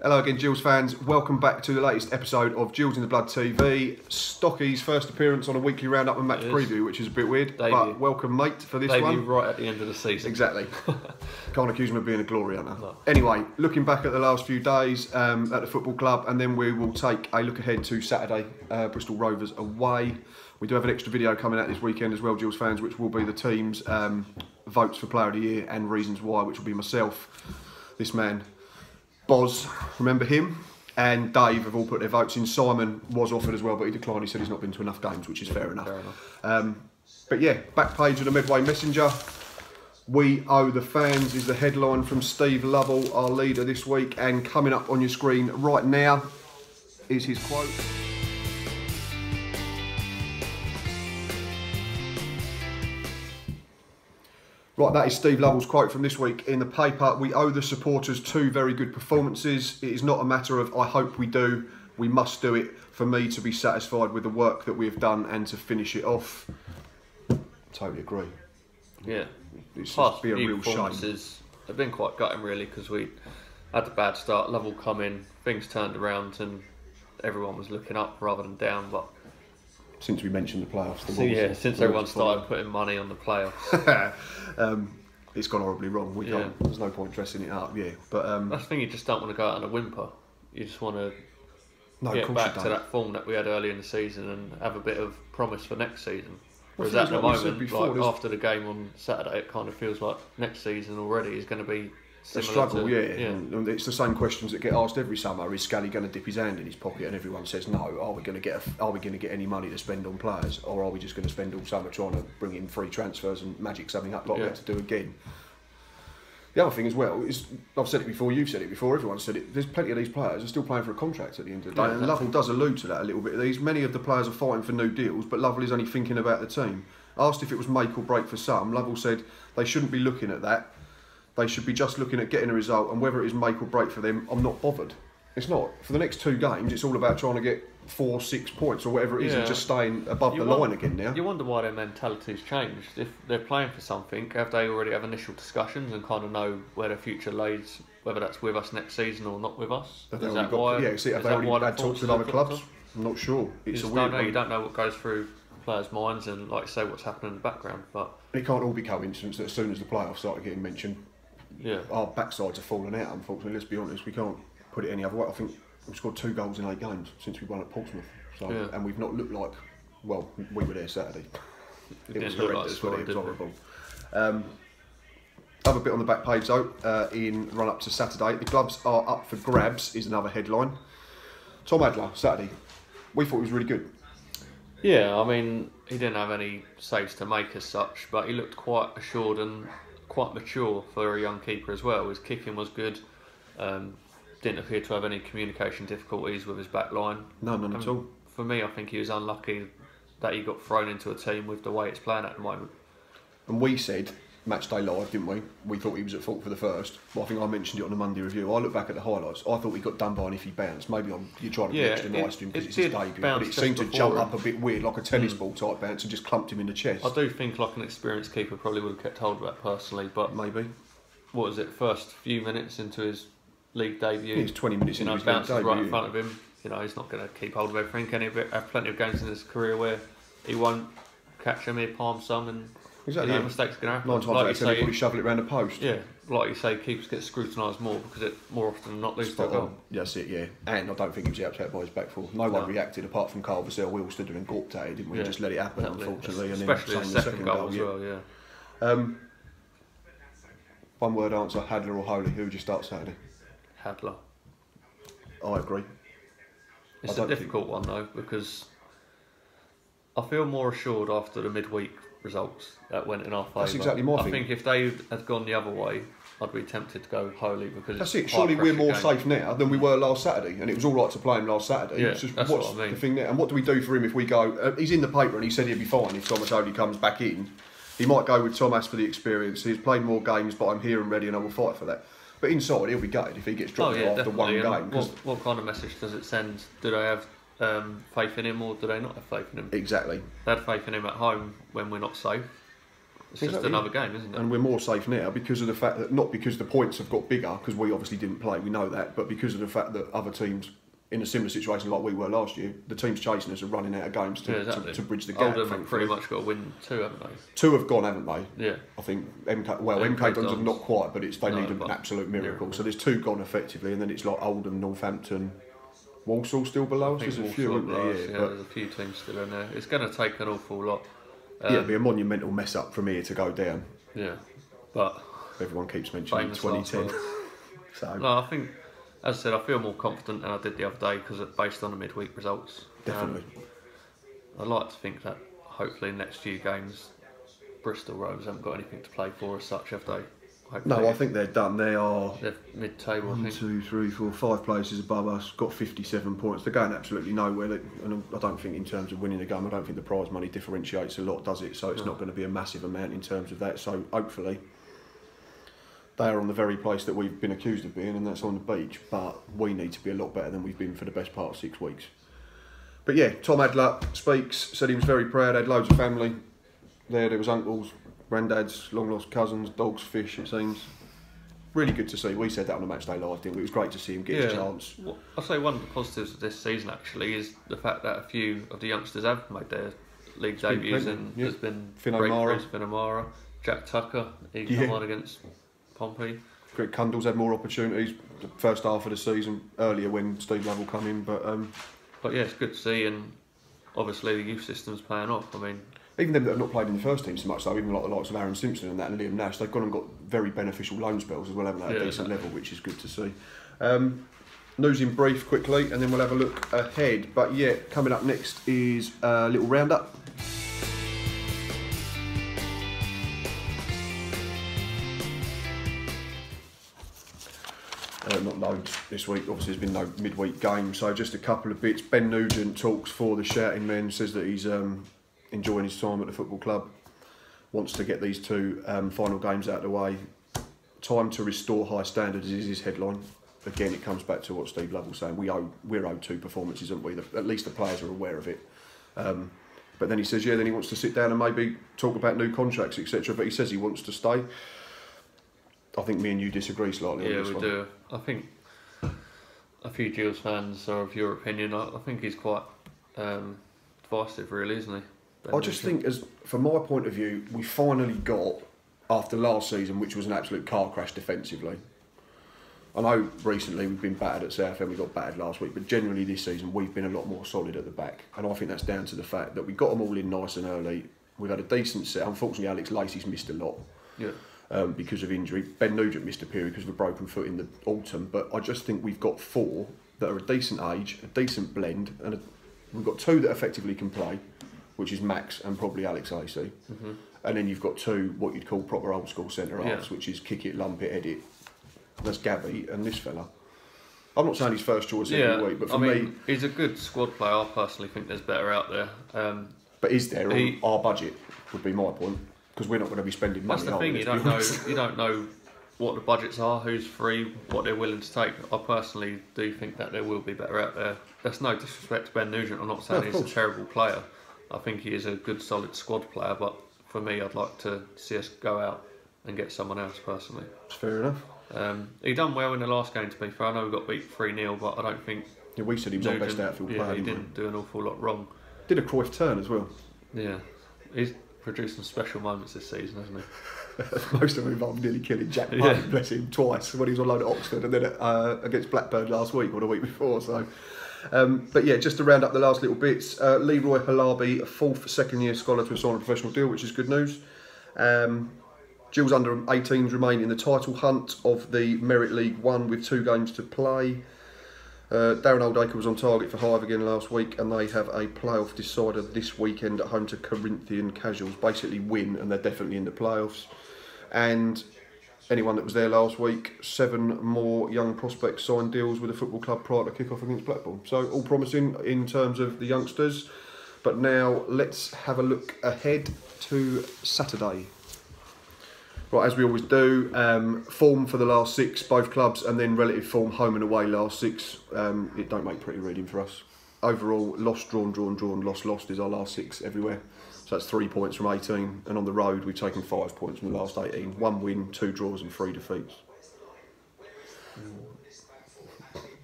Hello again, Gills fans. Welcome back to the latest episode of Gills in the Blood TV. Stocky's first appearance on a weekly roundup and match preview, which is a bit weird. But welcome, mate, for this one. Right at the end of the season. Exactly. Can't accuse him of being a glory hunter. No. Anyway, looking back at the last few days at the football club, and then we will take a look ahead to Saturday, Bristol Rovers away. We do have an extra video coming out this weekend as well, Gills fans, which will be the team's votes for Player of the Year and reasons why, which will be myself, this man, Boz, remember him, and Dave have all put their votes in. Simon was offered as well, but he declined. He said he's not been to enough games, which is fair enough. But yeah, back page of the Medway Messenger. We owe the fans is the headline from Steve Lovell, our leader this week, and coming up on your screen right now is his quote. Right, that is Steve Lovell's quote from this week in the paper. We owe the supporters two very good performances. It is not a matter of I hope we do, we must do it for me to be satisfied with the work that we have done and to finish it off. Totally agree. Yeah. It's Past be a few real performances have been quite gutting really, because we had the bad start, Lovell come in, things turned around and everyone was looking up rather than down. But since we mentioned the playoffs, since everyone started putting money on the playoffs, it's gone horribly wrong. We can't. There's no point dressing it up. Yeah, but that's the thing. You just don't want to go out on a whimper. You just want to get back to that form that we had early in the season and have a bit of promise for next season. Whereas at the moment, like after the game on Saturday, it kind of feels like next season already is going to be similar. A struggle, And it's the same questions that get asked every summer. Is Scally going to dip his hand in his pocket? And everyone says no. Are we going to get any money to spend on players, or are we just going to spend all summer trying to bring in free transfers and magic something up like we had to do again? The other thing as well is, I've said it before, you've said it before, everyone's said it, there's plenty of these players are still playing for a contract at the end of the day, and Lovell does allude to that a little bit. Many of the players are fighting for new deals, but Lovell is only thinking about the team. Asked if it was make or break for some, Lovell said they shouldn't be looking at that. They should be just looking at getting a result, and whether it is make or break for them, I'm not bothered. It's not. For the next two games, it's all about trying to get 4-6 points or whatever it is, and just staying above the line again now. You wonder why their mentality's changed. If they're playing for something, have they already have initial discussions and kind of know where their future lays, whether that's with us next season or not with us? Have they already had talks with other clubs? I'm not sure. It's a weird one. You don't know what goes through players' minds and, like you say, what's happening in the background. But it can't all be coincidence that as soon as the playoffs started getting mentioned, our backsides are falling out, unfortunately. Let's be honest, we can't put it any other way. I think we've scored 2 goals in 8 games since we won at Portsmouth, and we've not looked like, well, we were there Saturday. It was horrendous, it was horrible. Other bit on the back page though, in run up to Saturday, the gloves are up for grabs is another headline. Tom Hadler, Saturday, we thought he was really good. Yeah, I mean, he didn't have any saves to make as such, but he looked quite assured and quite mature for a young keeper as well. His kicking was good. Didn't appear to have any communication difficulties with his back line. No, none at all. For me, I think he was unlucky that he got thrown into a team with the way it's playing at the moment. And we said, match day live, didn't we? We thought he was at fault for the first. Well, I think I mentioned it on the Monday review. I look back at the highlights. I thought he got done by an iffy bounce. Maybe you're trying to be extra nice to him because it's his debut. But it seemed to jump up a bit weird, like a tennis ball type bounce, and just clumped him in the chest. I do think like an experienced keeper probably would have kept hold of that personally, but maybe. What was it? First few minutes into his league debut. He's 20 minutes into his league debut. Right in front of him. You know, he's not going to keep hold of everything. Can he have plenty of games in his career where he won't catch them, he'll palm some, and mistakes are going to happen. 9 times out of 10, he'll probably shovel it around the post. Yeah, like you say, keepers get scrutinised more because it more often than not loses their goal. That's it, yeah. And I don't think he was upset by his back foot. No one reacted apart from Carl Vassell. We all stood there and gawped at it, didn't we? Just let it happen, unfortunately. Especially and then the second goal as well, one word answer, Hadler or Holy? Who would you start Saturday? Hadler. I agree. It's a difficult one though, because I feel more assured after the midweek results that went in our favour. That's exactly my thing. I think if they had gone the other way, I'd be tempted to go Holy, because that's it. Surely we're more safe now than we were last Saturday, and it was all right to play him last Saturday. Yeah, it's just, that's what's what I mean. The thing there, and what do we do for him if we go? He's in the paper, and he said he'd be fine if Thomas Holy comes back in. He might go with Thomas for the experience. He's played more games, but I'm here and ready, and I will fight for that. But inside, he'll be gutted if he gets dropped after one game. What kind of message does it send? Do they have faith in him, or do they not have faith in him? Exactly. They had faith in him at home when we're not safe. It's just another game, isn't it? And we're more safe now because of the fact that, not because the points have got bigger, because we obviously didn't play, we know that, but because of the fact that other teams in a similar situation like we were last year, the teams chasing us are running out of games to bridge the gap. Oldham have pretty much got to win 2, haven't they? 2 have gone, haven't they? Yeah. I think MK Dons have not quite, but they need an absolute miracle. So there's 2 gone effectively, and then it's like Oldham, Northampton, Walsall still below us. There's a few, isn't there? Yeah, there's a few teams still in there. It's going to take an awful lot. It'll be a monumental mess up from here to go down. Yeah, but everyone keeps mentioning 2010. So no, I think, as I said, I feel more confident than I did the other day because based on the midweek results. Definitely. I'd like to think that hopefully next few games, Bristol Rovers haven't got anything to play for as such, have they? No, I think they're done. They're mid-table. 1, 2, 3, 4, 5 places above us. Got 57 points. They're going absolutely nowhere. And I don't think in terms of winning the game, I don't think the prize money differentiates a lot, does it? So it's not going to be a massive amount in terms of that. So hopefully they are on the very place that we've been accused of being, and that's on the beach. But we need to be a lot better than we've been for the best part of 6 weeks. But yeah, Tom Hadler speaks. Said he was very proud. Had loads of family there. There was uncles, granddads, long lost cousins, dogs, fish, it seems. Really good to see. We said that on the Matchday Live, didn't we? It was great to see him get his chance. Well, I'll say one of the positives of this season actually is the fact that a few of the youngsters have made their league debuts, and there's been Finn O'Mara, Jack Tucker, he come on against Pompey. Greg Cundall's had more opportunities the first half of the season, earlier when Steve Lovell come in, but yeah, it's good to see, and obviously the youth system's paying off. I mean, even them that have not played in the first team so much, though, even like the likes of Aaron Simpson and that, and Liam Nash, they've gone and got very beneficial loan spells as well, haven't they, at a decent level, which is good to see. News in brief quickly, and then we'll have a look ahead. But yeah, coming up next is a little roundup. Not loads this week, obviously there's been no midweek game, so just a couple of bits. Ben Nugent talks for the Shouting Men, says that he's enjoying his time at the football club, wants to get these 2 final games out of the way. Time to restore high standards is his headline. Again, it comes back to what Steve Lovell's saying. We're owed 2 performances, aren't we? At least the players are aware of it. But then he says, then he wants to sit down and maybe talk about new contracts, etc. But he says he wants to stay. I think me and you disagree slightly on this one. Yeah, we do. I think a few Gills fans are of your opinion. I think he's quite divisive, really, isn't he? I just think, from my point of view, we finally got, after last season, which was an absolute car crash defensively. I know recently we've been battered at Southend, we got battered last week, but generally this season we've been a lot more solid at the back. And I think that's down to the fact that we got them all in nice and early. We've had a decent set. Unfortunately, Alex Lacey's missed a lot. Yeah. Because of injury. Ben Nugent missed a period because of a broken foot in the autumn, but I just think we've got 4 that are a decent age, a decent blend, and we've got 2 that effectively can play, which is Max and probably Alex Lacey. And then you've got 2 what you'd call proper old school centre halves, which is kick it, lump it, edit. That's Gabby and this fella. I'm not saying he's first choice every week, but for me, he's a good squad player. I personally think there's better out there. But is there on our budget? Would be my point. Because we're not going to be spending money. That's the thing. You don't know what the budgets are, who's free, what they're willing to take. I personally do think that there will be better out there. That's no disrespect to Ben Nugent. I'm not saying he's a terrible player. I think he is a good, solid squad player. But for me, I'd like to see us go out and get someone else personally. That's fair enough. He done well in the last game, to be fair. I know we got beat 3-0, but I don't think. Yeah, we said he was our best outfield player. He didn't do an awful lot wrong. Did a Cruyff turn as well. Yeah, he's produced some special moments this season, hasn't he? Most of them involved nearly killing Jack Martin, bless him, twice when he was on loan at Oxford, and then against Blackburn last week or the week before. So, but yeah, just to round up the last little bits, Leroy Halabi, a 4th second-year scholar to sign a professional deal, which is good news. Gills under 18s remain in the title hunt of the Merit League 1 with 2 games to play. Darren Oldacre was on target for Hive again last week, and they have a playoff decider this weekend at home to Corinthian Casuals. Basically win and they're definitely in the playoffs. And anyone that was there last week, 7 more young prospects signed deals with the football club prior to kick-off against Blackpool. So all promising in terms of the youngsters. But now let's have a look ahead to Saturday. Right, as we always do, form for the last 6, both clubs, and then relative form home and away last 6. It don't make pretty reading for us. Overall, lost, drawn, drawn, drawn, lost, lost is our last 6 everywhere. So that's 3 points from 18, and on the road we've taken 5 points from the last 18. 1 win, 2 draws and 3 defeats.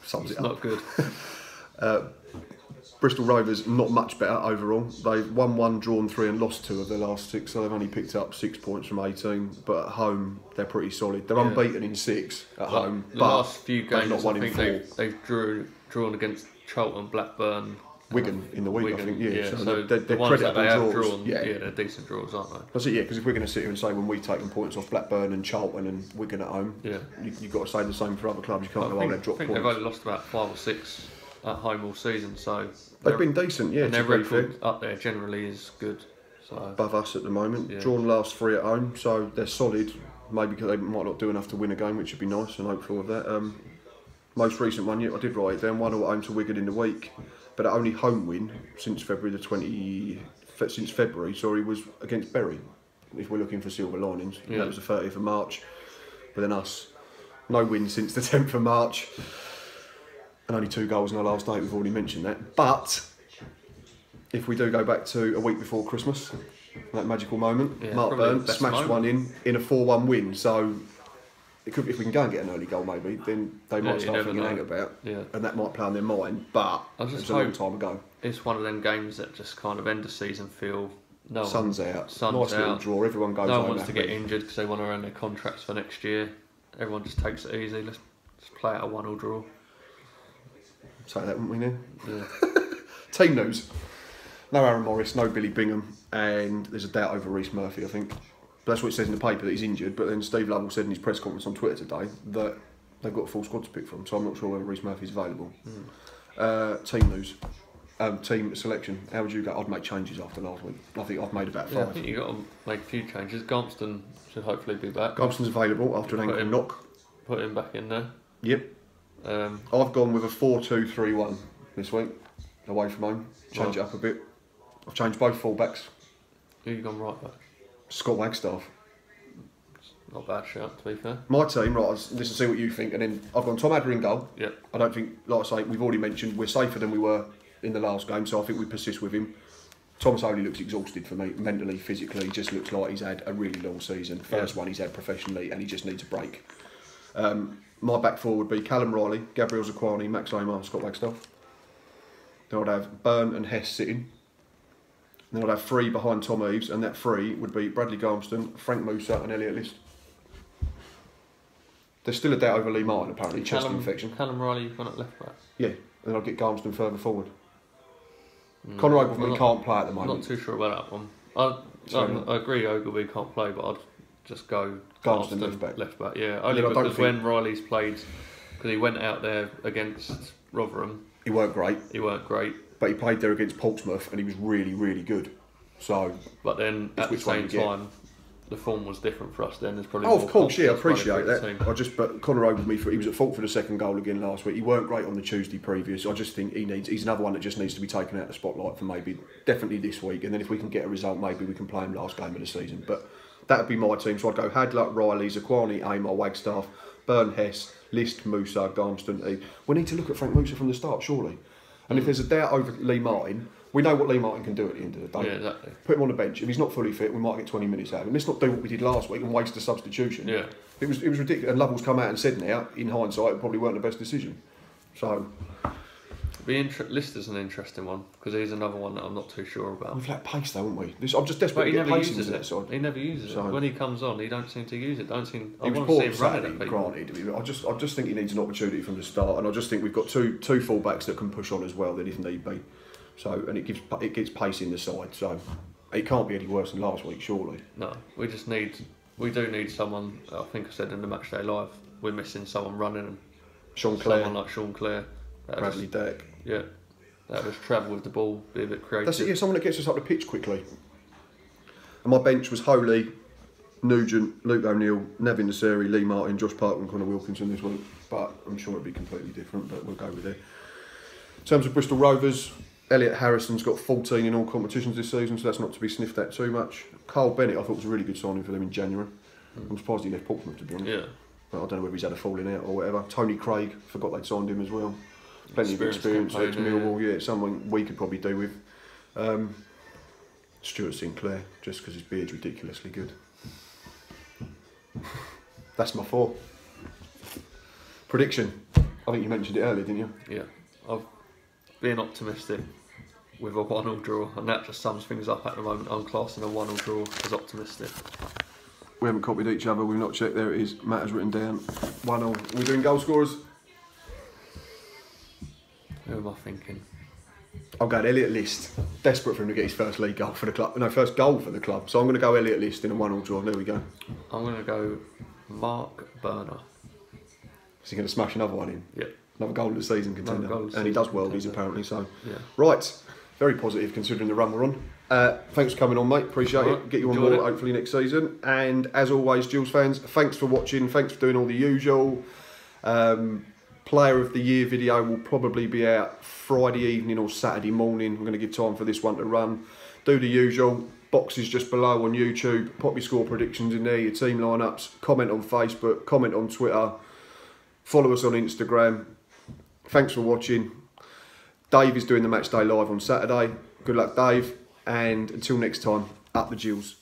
Sums it up. Not good. Bristol Rovers, not much better overall. They've won 1, drawn 3 and lost 2 of their last 6, so they've only picked up 6 points from 18. But at home, they're pretty solid. They're unbeaten in 6 at home. The last few games, not won I think they've drawn against Charlton, Blackburn, Wigan in the week, Wigan, I think. Yeah, so they're the ones that they have draws. drawn, they're decent draws, aren't they? That's it, yeah, because if we're going to sit here and say when we've taken points off Blackburn and Charlton and Wigan at home, you've got to say the same for other clubs. You can't go, they've dropped points. I think they've only lost about 5 or 6 at home all season, so they've been decent, yeah. And their record up there generally is good. So above us at the moment. Drawn last 3 at home, so they're solid. Maybe because they might not do enough to win a game, which would be nice and hopeful of that. Most recent one, I did write it down. 1-1 at home to Wigan in the week, but our only home win since February was against Bury. If we're looking for silver linings, that was the 30th of March. But then us, no win since the 10th of March. And only 2 goals in our last 8, we've already mentioned that. But if we do go back to a week before Christmas, that magical moment, Mark Burn smashed one in a 4-1 win. So it could, if we can go and get an early goal maybe, then they might start thinking about. And that might play on their mind. But it was a long time ago. It's one of them games that just kind of end the season feel... Sun's out. Nice little draw. Everyone goes home. No one wants to get injured because they want to earn their contracts for next year. Everyone just takes it easy. Let's play out a 1-1 draw. Say that, wouldn't we now? Yeah. Team news. No Aaron Morris, no Billy Bingham, and there's a doubt over Reece Murphy, I think. But that's what it says in the paper, that he's injured. But then Steve Lovell said in his press conference on Twitter today that they've got a full squad to pick from, so I'm not sure whether Reece Murphy's available. Team news. Team selection. How would you go? I'd make changes after last week. I think I've made about 5. I think you've got to make a few changes. Garmston should hopefully be back. Garmston's available after an ankle knock. Put him back in there. Yep. I've gone with a 4-2-3-1 this week, away from home. Change it up a bit. I've changed both full-backs. Who you gone right back? Scott Wagstaff. Not a bad shout, to be fair. My team, right, listen, see what you think, and then I've gone Tom Hadler in goal. Yep. I don't think, like I say, we've already mentioned, we're safer than we were in the last game, so I think we persist with him. Thomas Owing looks exhausted for me, mentally, physically. He just looks like he's had a really long season. First one he's had professionally, and he just needs a break. My back four would be Callum Riley, Gabriel Zaquani, Max Lomar, Scott Wagstaff. Then I'd have Byrne and Hess sitting. Then I'd have 3 behind Tom Eaves, and that 3 would be Bradley Garmston, Frank Musa and Elliot List. There's still a doubt over Lee Martin, apparently, chest infection. Callum Riley, you've gone at left back? Yeah, and then I'll get Garmston further forward. Conor Ogilvie can't play at the moment. Not too sure about that one. I agree Ogilvie can't play, but I'd just go Garmston left back. Yeah, only because when Riley's played, because he went out there against Rotherham. He weren't great. But he played there against Portsmouth and he was really, really good. So, but then at the same time, the form was different for us then. There's probably of course, I appreciate that. But Conor Ogilvie, he was at fault for the second goal again last week. He weren't great on the Tuesday previous. I just think he's another one that just needs to be taken out of the spotlight for definitely this week. And then if we can get a result, maybe we can play him last game of the season. But that would be my team. So I'd go Hadler, Riley, Zaquani, Amar, Wagstaff, Byrne, Hess, List, Musa, Garmston. We need to look at Frank Musa from the start, surely. And if there's a doubt over Lee Martin, we know what Lee Martin can do at the end of the day. Yeah, exactly. Put him on the bench. If he's not fully fit, we might get 20 minutes out of him. Let's not do what we did last week and waste a substitution. Yeah. It was ridiculous. And Lovell's come out and said now, in hindsight, it probably weren't the best decision. So... List is an interesting one, because he's another one that I'm not too sure about. We've lacked pace though, haven't we? I'm just desperate to get pace into that side. He never uses it. When he comes on, he don't seem to use it. I want to see him running at people. Granted, I just think he needs an opportunity from the start, and I just think we've got two full-backs that can push on as well, then if need be. So, and it gets pace in the side, so it can't be any worse than last week, surely. No, we do need someone. I think I said in the Matchday Live, we're missing someone running. Sean Clare. Someone like Sean Clare. Bradley Deck. Yeah, that just travel with the ball, be a bit creative. That's it, yeah, someone that gets us up the pitch quickly. And my bench was Holy, Nugent, Luke O'Neill, Nevin Nasseri, Lee Martin, Josh Parker and Connor Wilkinson this week. But I'm sure it'll be completely different, but we'll go with it. In terms of Bristol Rovers, Elliot Harrison's got 14 in all competitions this season, so that's not to be sniffed at too much. Carl Bennett, I thought was a really good signing for them in January. I'm surprised he left Portsmouth, to be honest. Yeah. But I don't know whether he's had a falling out or whatever. Tony Craig, forgot they'd signed him as well. Plenty of experience at Millwall, yeah, someone we could probably do with. Stuart Sinclair, just because his beard's ridiculously good. That's my 4. Prediction. I think you mentioned it earlier, didn't you? Yeah. I've been optimistic with a 1-1 draw, and that just sums things up at the moment. I'm classing a 1-1 draw as optimistic. We haven't copied each other, we've not checked. There it is. Matt has written down 1-1. We're doing goal scorers. Who am I thinking? I'm going Elliot List. Desperate for him to get his first league goal for the club. No, first goal for the club. So I'm going to go Elliot List in a 1-1 draw. There we go. I'm going to go Mark Burner. Is he going to smash another one in? Yeah. Another goal of the season contender. And he does worldies apparently, so. Yeah. Right. Very positive considering the run we're on. Thanks for coming on, mate. Appreciate it. Get you on more hopefully next season. And as always, Gills fans, thanks for watching. Thanks for doing all the usual. Player of the Year video will probably be out Friday evening or Saturday morning. I'm going to give time for this one to run. Do the usual. Boxes just below on YouTube. Pop your score predictions in there, your team lineups. Comment on Facebook. Comment on Twitter. Follow us on Instagram. Thanks for watching. Dave is doing the match day live on Saturday. Good luck, Dave. And until next time, up the Gills.